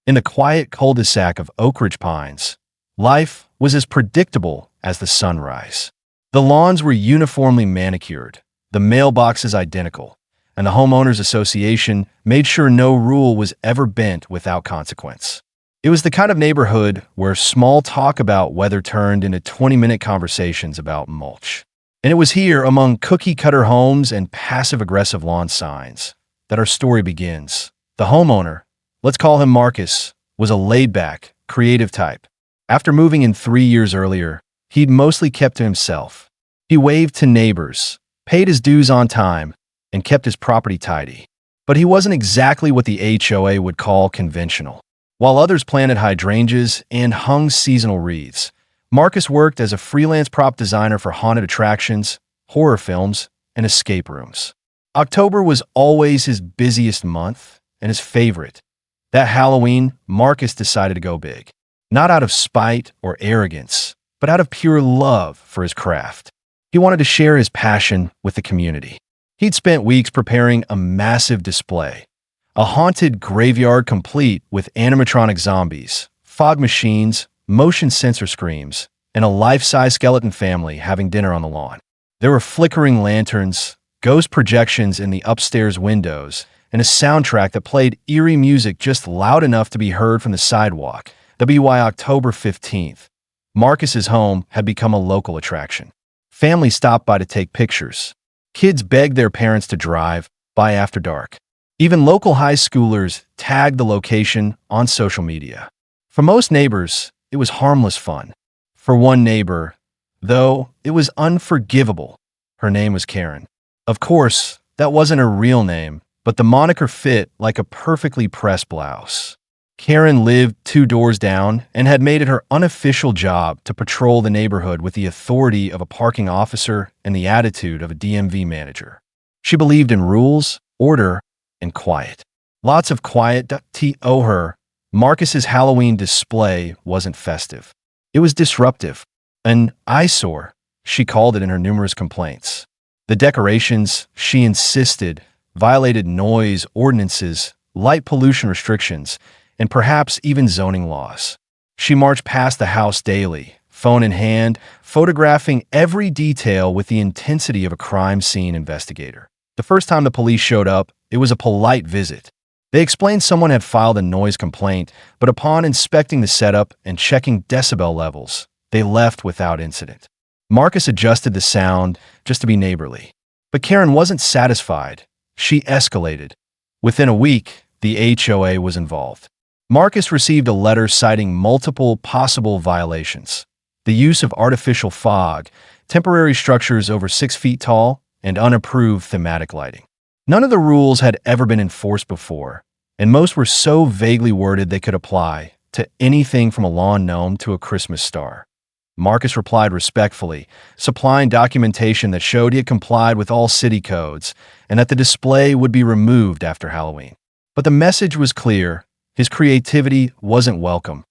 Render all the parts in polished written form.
In the quiet cul-de-sac of Oak Ridge Pines, life was as predictable as the sunrise. The lawns were uniformly manicured, the mailboxes identical, and the homeowners association made sure no rule was ever bent without consequence. It was the kind of neighborhood where small talk about weather turned into 20-minute conversations about mulch. And it was here, among cookie-cutter homes and passive-aggressive lawn signs, that our story begins. The homeowner, let's call him Marcus, was a laid-back, creative type. After moving in 3 years earlier, he'd mostly kept to himself. He waved to neighbors, paid his dues on time, and kept his property tidy. But he wasn't exactly what the HOA would call conventional. While others planted hydrangeas and hung seasonal wreaths, Marcus worked as a freelance prop designer for haunted attractions, horror films, and escape rooms. October was always his busiest month and his favorite. That Halloween, Marcus decided to go big. Not out of spite or arrogance, but out of pure love for his craft. He wanted to share his passion with the community. He'd spent weeks preparing a massive display, a haunted graveyard complete with animatronic zombies, fog machines, motion sensor screams, and a life-size skeleton family having dinner on the lawn. There were flickering lanterns, ghost projections in the upstairs windows, and a soundtrack that played eerie music just loud enough to be heard from the sidewalk. That'd be why October 15th, Marcus's home had become a local attraction. Families stopped by to take pictures. Kids begged their parents to drive by after dark. Even local high schoolers tagged the location on social media. For most neighbors, it was harmless fun. For one neighbor, though, it was unforgivable. Her name was Karen. Of course, that wasn't her real name, but the moniker fit like a perfectly pressed blouse. Karen lived 2 doors down and had made it her unofficial job to patrol the neighborhood with the authority of a parking officer and the attitude of a DMV manager. She believed in rules, order, and quiet. Lots of quiet to her. Marcus's Halloween display wasn't festive. It was disruptive. An eyesore, she called it in her numerous complaints. The decorations, she insisted, violated noise ordinances, light pollution restrictions, and perhaps even zoning laws. She marched past the house daily, phone in hand, photographing every detail with the intensity of a crime scene investigator. The first time the police showed up, it was a polite visit. They explained someone had filed a noise complaint, but upon inspecting the setup and checking decibel levels, they left without incident. Marcus adjusted the sound just to be neighborly. But Karen wasn't satisfied. She escalated. Within a week, the HOA was involved. Marcus received a letter citing multiple possible violations: the use of artificial fog, temporary structures over 6 feet tall, and unapproved thematic lighting. None of the rules had ever been enforced before, and most were so vaguely worded they could apply to anything from a lawn gnome to a Christmas star. Marcus replied respectfully, supplying documentation that showed he had complied with all city codes and that the display would be removed after Halloween. But the message was clear: his creativity wasn't welcome.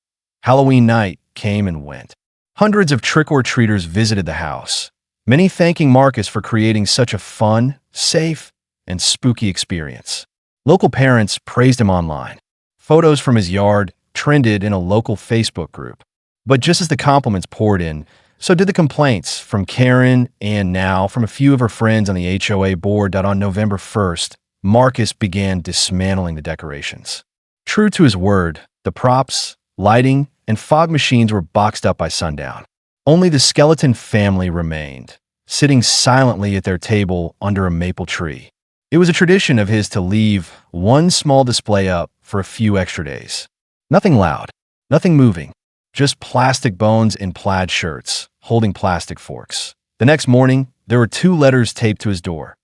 Halloween night came and went. Hundreds of trick-or-treaters visited the house, many thanking Marcus for creating such a fun, safe, and spooky experience. Local parents praised him online. Photos from his yard trended in a local Facebook group. But just as the compliments poured in, so did the complaints from Karen and now from a few of her friends on the HOA board that on November 1st, Marcus began dismantling the decorations. True to his word, the props, lighting, and fog machines were boxed up by sundown. Only the skeleton family remained, sitting silently at their table under a maple tree. It was a tradition of his to leave one small display up for a few extra days. Nothing loud, nothing moving, just plastic bones in plaid shirts, holding plastic forks. The next morning, there were 2 letters taped to his door.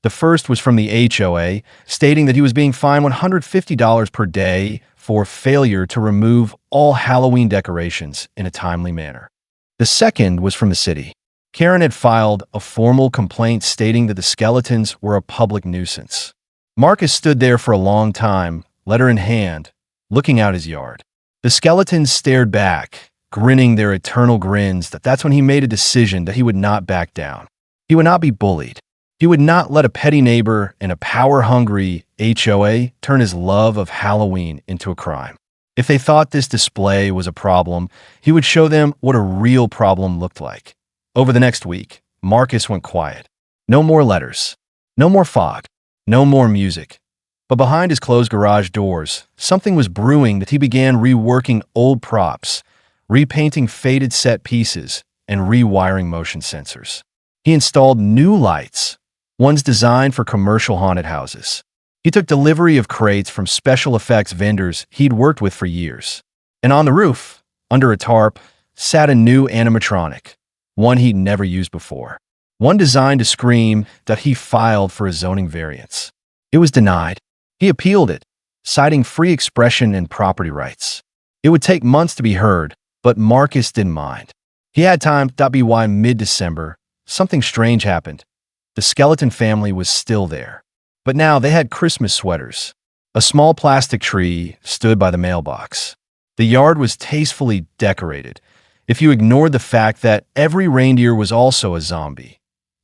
The first was from the HOA, stating that he was being fined $150 per day for failure to remove all Halloween decorations in a timely manner. The second was from the city. Karen had filed a formal complaint stating that the skeletons were a public nuisance. Marcus stood there for a long time, letter in hand, looking out his yard. The skeletons stared back, grinning their eternal grins. That's when he made a decision that he would not back down. He would not be bullied. He would not let a petty neighbor and a power-hungry HOA turn his love of Halloween into a crime. If they thought this display was a problem, he would show them what a real problem looked like. Over the next week, Marcus went quiet. No more letters. No more fog. No more music. But behind his closed garage doors, something was brewing that he began reworking old props, repainting faded set pieces, and rewiring motion sensors. He installed new lights, ones designed for commercial haunted houses. He took delivery of crates from special effects vendors he'd worked with for years. And on the roof, under a tarp, sat a new animatronic, one he'd never used before. One designed to scream that he filed for a zoning variance. It was denied. He appealed it, citing free expression and property rights. It would take months to be heard, but Marcus didn't mind. He had time. By mid-December, something strange happened. The skeleton family was still there. But now they had Christmas sweaters. A small plastic tree stood by the mailbox. The yard was tastefully decorated, if you ignored the fact that every reindeer was also a zombie.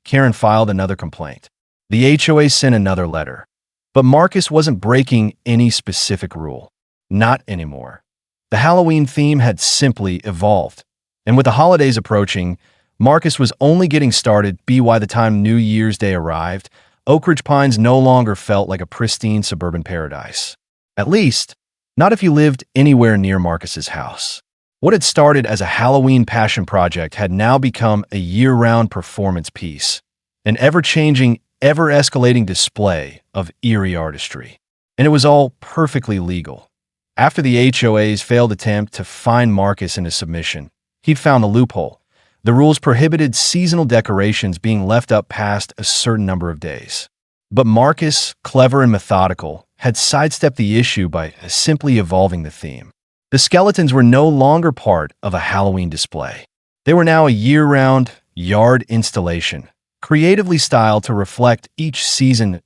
Karen filed another complaint. The HOA sent another letter. But Marcus wasn't breaking any specific rule. Not anymore. The Halloween theme had simply evolved. And with the holidays approaching, Marcus was only getting started. By the time New Year's Day arrived, Oak Ridge Pines no longer felt like a pristine suburban paradise. At least, not if you lived anywhere near Marcus's house. What had started as a Halloween passion project had now become a year-round performance piece, an ever-changing, ever-escalating display of eerie artistry. And it was all perfectly legal. After the HOA's failed attempt to fine Marcus in his submission, he'd found a loophole. The rules prohibited seasonal decorations being left up past a certain number of days. But Marcus, clever and methodical, had sidestepped the issue by simply evolving the theme. The skeletons were no longer part of a Halloween display. They were now a year-round yard installation, creatively styled to reflect each season.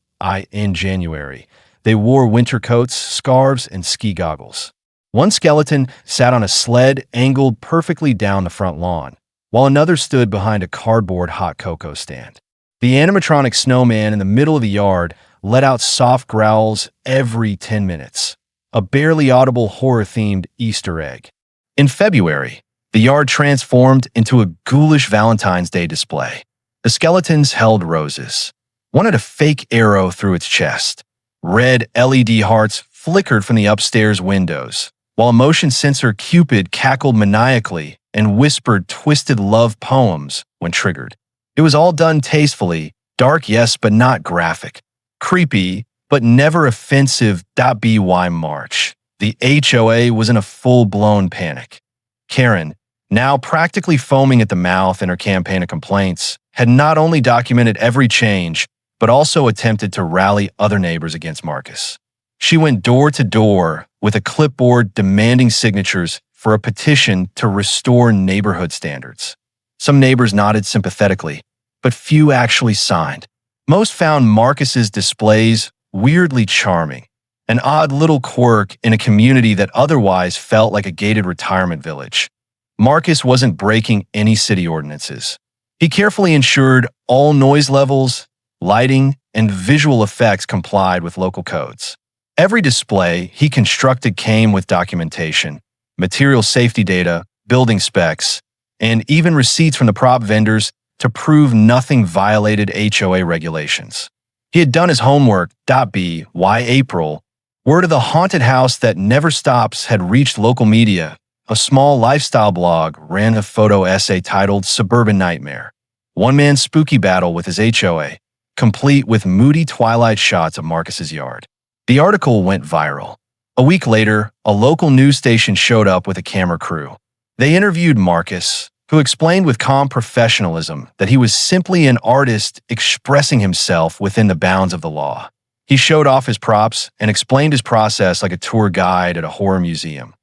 In January, they wore winter coats, scarves, and ski goggles. One skeleton sat on a sled angled perfectly down the front lawn, while another stood behind a cardboard hot cocoa stand. The animatronic snowman in the middle of the yard let out soft growls every 10 minutes, a barely audible horror-themed Easter egg. In February, the yard transformed into a ghoulish Valentine's Day display. The skeletons held roses. One had a fake arrow through its chest. Red LED hearts flickered from the upstairs windows, while a motion sensor Cupid cackled maniacally and whispered twisted love poems when triggered. It was all done tastefully, dark yes but not graphic, creepy but never offensive. By March, the HOA was in a full-blown panic. Karen, now practically foaming at the mouth in her campaign of complaints, had not only documented every change, but also attempted to rally other neighbors against Marcus. She went door to door with a clipboard demanding signatures for a petition to restore neighborhood standards. Some neighbors nodded sympathetically, but few actually signed. Most found Marcus's displays weirdly charming, an odd little quirk in a community that otherwise felt like a gated retirement village. Marcus wasn't breaking any city ordinances. He carefully ensured all noise levels, lighting, and visual effects complied with local codes. Every display he constructed came with documentation, material safety data, building specs, and even receipts from the prop vendors to prove nothing violated HOA regulations. He had done his homework. By April, word of the haunted house that never stops had reached local media. A small lifestyle blog ran a photo essay titled Suburban Nightmare, one man's spooky battle with his HOA, complete with moody twilight shots of Marcus's yard. The article went viral. A week later, a local news station showed up with a camera crew. They interviewed Marcus, who explained with calm professionalism that he was simply an artist expressing himself within the bounds of the law. He showed off his props and explained his process like a tour guide at a horror museum.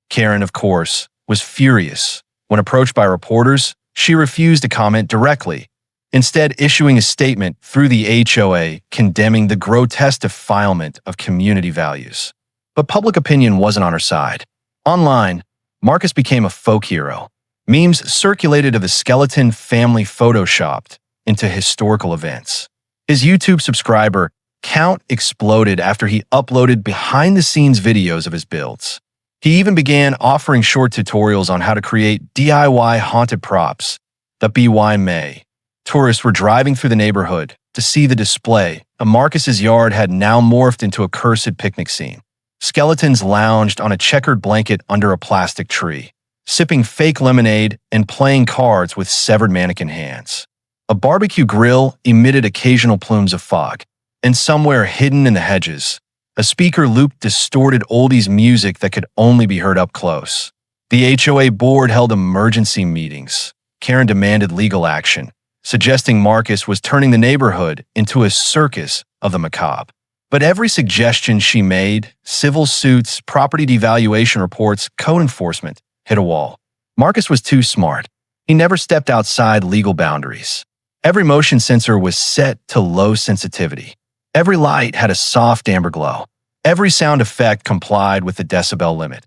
Karen, of course, was furious. When approached by reporters, she refused to comment directly, instead issuing a statement through the HOA condemning the grotesque defilement of community values. But public opinion wasn't on her side. Online, Marcus became a folk hero. Memes circulated of his skeleton family photoshopped into historical events. His YouTube subscriber count exploded after he uploaded behind-the-scenes videos of his builds. He even began offering short tutorials on how to create DIY haunted props. The BY May. Tourists were driving through the neighborhood to see the display, and Marcus's yard had now morphed into a cursed picnic scene. Skeletons lounged on a checkered blanket under a plastic tree, sipping fake lemonade and playing cards with severed mannequin hands. A barbecue grill emitted occasional plumes of fog, and somewhere hidden in the hedges, a speaker looped distorted oldies music that could only be heard up close. The HOA board held emergency meetings. Karen demanded legal action, suggesting Marcus was turning the neighborhood into a circus of the macabre. But every suggestion she made, civil suits, property devaluation reports, code enforcement, hit a wall. Marcus was too smart. He never stepped outside legal boundaries. Every motion sensor was set to low sensitivity. Every light had a soft amber glow. Every sound effect complied with the decibel limit.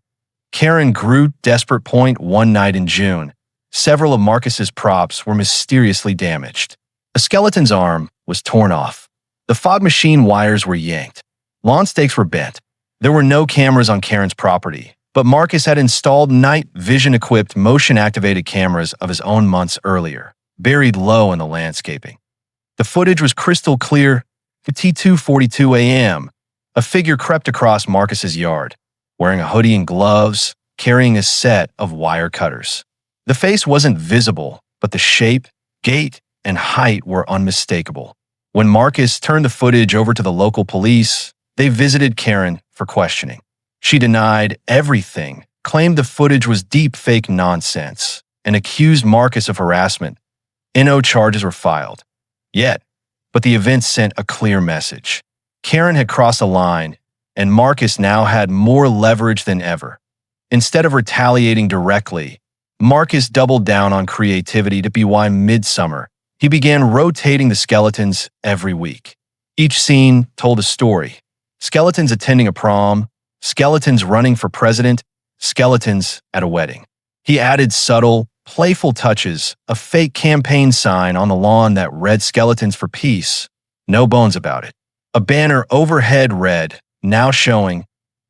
Karen grew desperate. One night in June, several of Marcus's props were mysteriously damaged. A skeleton's arm was torn off. The fog machine wires were yanked. Lawn stakes were bent. There were no cameras on Karen's property, but Marcus had installed night vision-equipped motion-activated cameras of his own months earlier, buried low in the landscaping. The footage was crystal clear. At 2:42 a.m., a figure crept across Marcus's yard, wearing a hoodie and gloves, carrying a set of wire cutters. The face wasn't visible, but the shape, gait, and height were unmistakable. When Marcus turned the footage over to the local police, they visited Karen for questioning. She denied everything, claimed the footage was deep fake nonsense, and accused Marcus of harassment. No charges were filed. But the event sent a clear message. Karen had crossed a line, and Marcus now had more leverage than ever. Instead of retaliating directly, Marcus doubled down on creativity. To by midsummer, he began rotating the skeletons every week. Each scene told a story. Skeletons attending a prom, skeletons running for president, skeletons at a wedding. He added subtle, playful touches, a fake campaign sign on the lawn that read "Skeletons for Peace," no bones about it. A banner overhead read, now showing,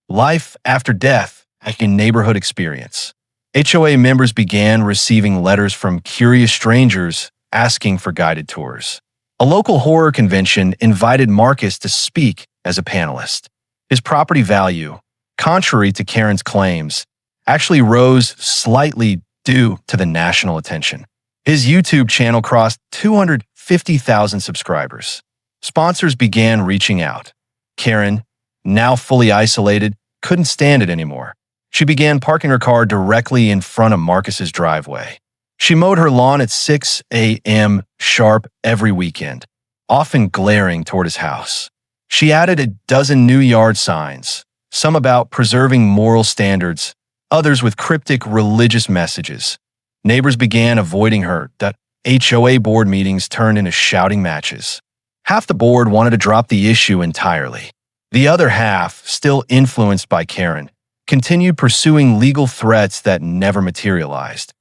"Life after death, a neighborhood experience." HOA members began receiving letters from curious strangers asking for guided tours. A local horror convention invited Marcus to speak as a panelist. His property value, contrary to Karen's claims, actually rose slightly due to the national attention. His YouTube channel crossed 250,000 subscribers. Sponsors began reaching out. Karen, now fully isolated, couldn't stand it anymore. She began parking her car directly in front of Marcus's driveway. She mowed her lawn at 6 a.m. sharp every weekend, often glaring toward his house. She added a dozen new yard signs, some about preserving moral standards, others with cryptic religious messages. Neighbors began avoiding her. The HOA board meetings turned into shouting matches. Half the board wanted to drop the issue entirely. The other half, still influenced by Karen, continued pursuing legal threats that never materialized.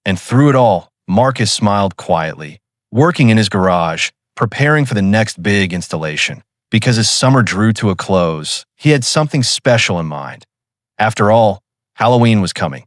And through it all, Marcus smiled quietly, working in his garage, preparing for the next big installation. Because as summer drew to a close, he had something special in mind. After all, Halloween was coming.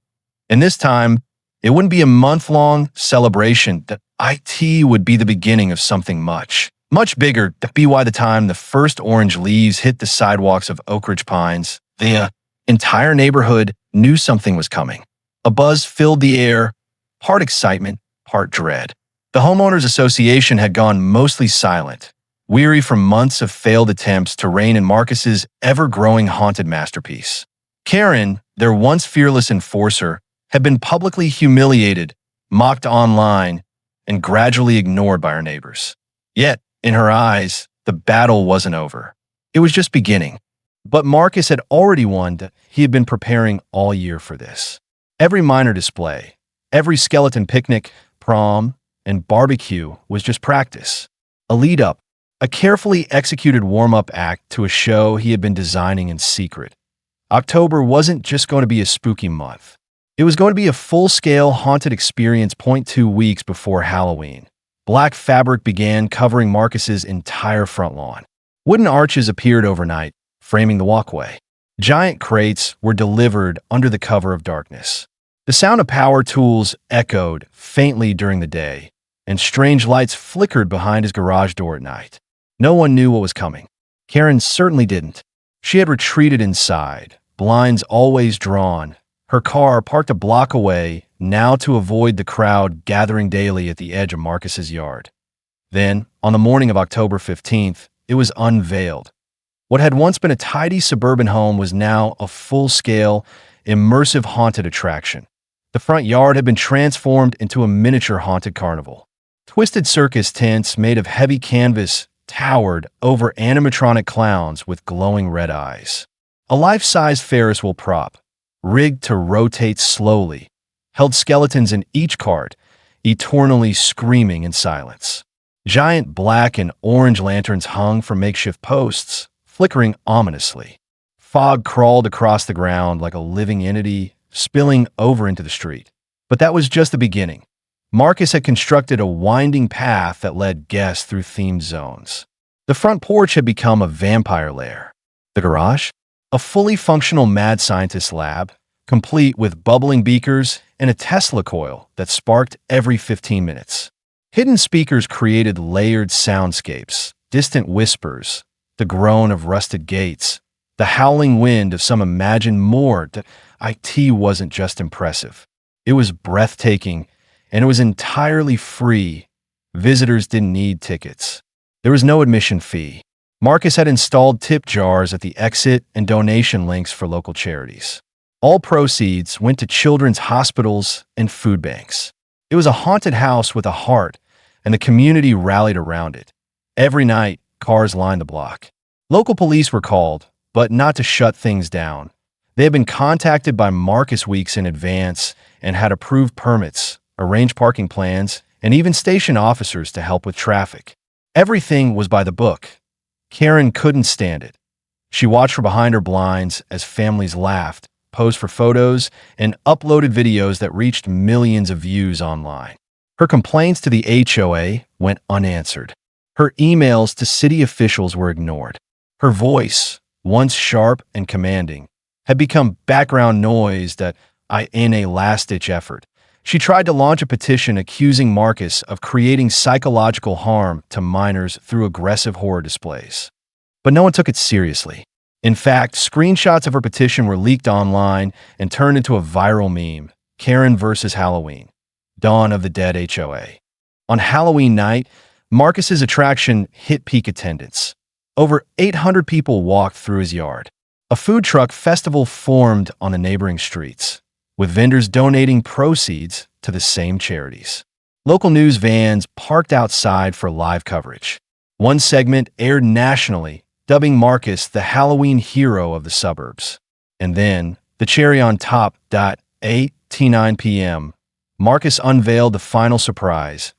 And this time, it wouldn't be a month-long celebration. That IT would be the beginning of something much bigger. By the time the first orange leaves hit the sidewalks of Oak Ridge Pines, the entire neighborhood knew something was coming. A buzz filled the air, part excitement, part dread. The homeowners association had gone mostly silent, weary from months of failed attempts to rein in Marcus's ever-growing haunted masterpiece. Karen, their once fearless enforcer, had been publicly humiliated, mocked online, and gradually ignored by her neighbors. Yet, in her eyes, the battle wasn't over. It was just beginning. But Marcus had already won. He had been preparing all year for this. Every minor display, every skeleton picnic, prom, and barbecue was just practice. A lead-up, a carefully executed warm-up act to a show he had been designing in secret. October wasn't just going to be a spooky month. It was going to be a full-scale haunted experience. 2 weeks before Halloween, black fabric began covering Marcus's entire front lawn. Wooden arches appeared overnight, framing the walkway. Giant crates were delivered under the cover of darkness. The sound of power tools echoed faintly during the day, and strange lights flickered behind his garage door at night. No one knew what was coming. Karen certainly didn't. She had retreated inside, blinds always drawn, her car parked a block away, now to avoid the crowd gathering daily at the edge of Marcus's yard. Then, on the morning of October 15th, it was unveiled. What had once been a tidy suburban home was now a full-scale, immersive haunted attraction. The front yard had been transformed into a miniature haunted carnival. Twisted circus tents made of heavy canvas towered over animatronic clowns with glowing red eyes. A life-size Ferris wheel prop, rigged to rotate slowly, held skeletons in each cart, eternally screaming in silence. Giant black and orange lanterns hung from makeshift posts, flickering ominously. Fog crawled across the ground like a living entity, spilling over into the street. But that was just the beginning. Marcus had constructed a winding path that led guests through themed zones. The front porch had become a vampire lair. The garage? A fully functional mad scientist lab, complete with bubbling beakers and a Tesla coil that sparked every 15 minutes. Hidden speakers created layered soundscapes, distant whispers, the groan of rusted gates, the howling wind of some imagined morgue. IT wasn't just impressive. It was breathtaking, and it was entirely free. Visitors didn't need tickets. There was no admission fee. Marcus had installed tip jars at the exit and donation links for local charities. All proceeds went to children's hospitals and food banks. It was a haunted house with a heart, and the community rallied around it. Every night, cars lined the block. Local police were called, but not to shut things down. They had been contacted by Marcus weeks in advance and had approved permits, arranged parking plans, and even stationed officers to help with traffic. Everything was by the book. Karen couldn't stand it. She watched from behind her blinds as families laughed, posed for photos, and uploaded videos that reached millions of views online. Her complaints to the HOA went unanswered. Her emails to city officials were ignored. Her voice, once sharp and commanding, had become background noise in a last-ditch effort. She tried to launch a petition accusing Marcus of creating psychological harm to minors through aggressive horror displays. But no one took it seriously. In fact, screenshots of her petition were leaked online and turned into a viral meme, Karen versus Halloween, Dawn of the Dead HOA. On Halloween night, Marcus's attraction hit peak attendance. Over 800 people walked through his yard. A food truck festival formed on the neighboring streets, with vendors donating proceeds to the same charities. Local news vans parked outside for live coverage. One segment aired nationally, dubbing Marcus the Halloween hero of the suburbs. And then, the cherry on top, 8:09 p.m., Marcus unveiled the final surprise.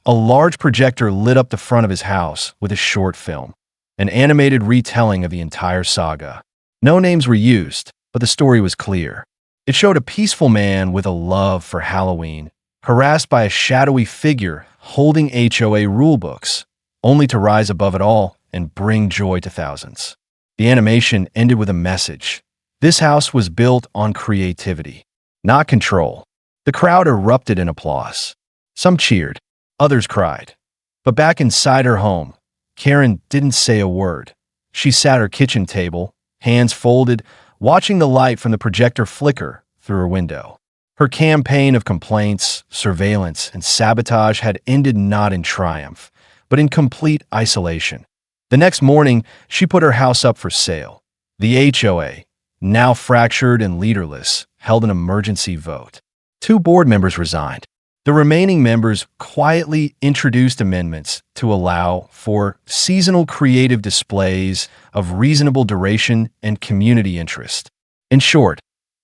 A large projector lit up the front of his house with a short film, an animated retelling of the entire saga. No names were used, but the story was clear. It showed a peaceful man with a love for Halloween, harassed by a shadowy figure holding HOA rulebooks, only to rise above it all and bring joy to thousands. The animation ended with a message. This house was built on creativity, not control. The crowd erupted in applause. Some cheered, others cried. But back inside her home, Karen didn't say a word. She sat at her kitchen table, hands folded, watching the light from the projector flicker through her window. Her campaign of complaints, surveillance, and sabotage had ended not in triumph, but in complete isolation. The next morning, she put her house up for sale. The HOA, now fractured and leaderless, held an emergency vote. 2 board members resigned. The remaining members quietly introduced amendments to allow for seasonal creative displays of reasonable duration and community interest. In short,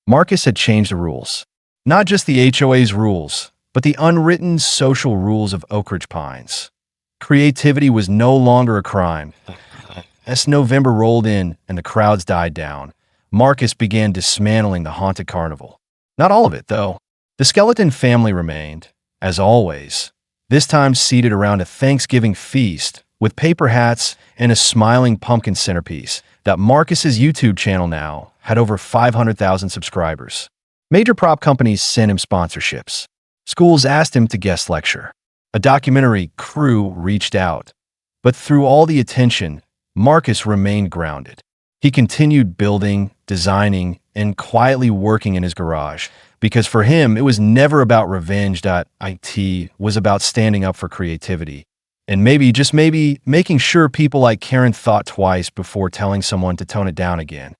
Marcus had changed the rules. Not just the HOA's rules, but the unwritten social rules of Oak Ridge Pines. Creativity was no longer a crime. As November rolled in and the crowds died down, Marcus began dismantling the haunted carnival. Not all of it, though. The skeleton family remained, as always, this time seated around a Thanksgiving feast with paper hats and a smiling pumpkin centerpiece that Marcus's YouTube channel now had over 500,000 subscribers. Major prop companies sent him sponsorships. Schools asked him to guest lecture. A documentary crew reached out. But through all the attention, Marcus remained grounded. He continued building, designing, and quietly working in his garage, because for him, it was never about revenge. It was about standing up for creativity. And maybe, just maybe, making sure people like Karen thought twice before telling someone to tone it down again.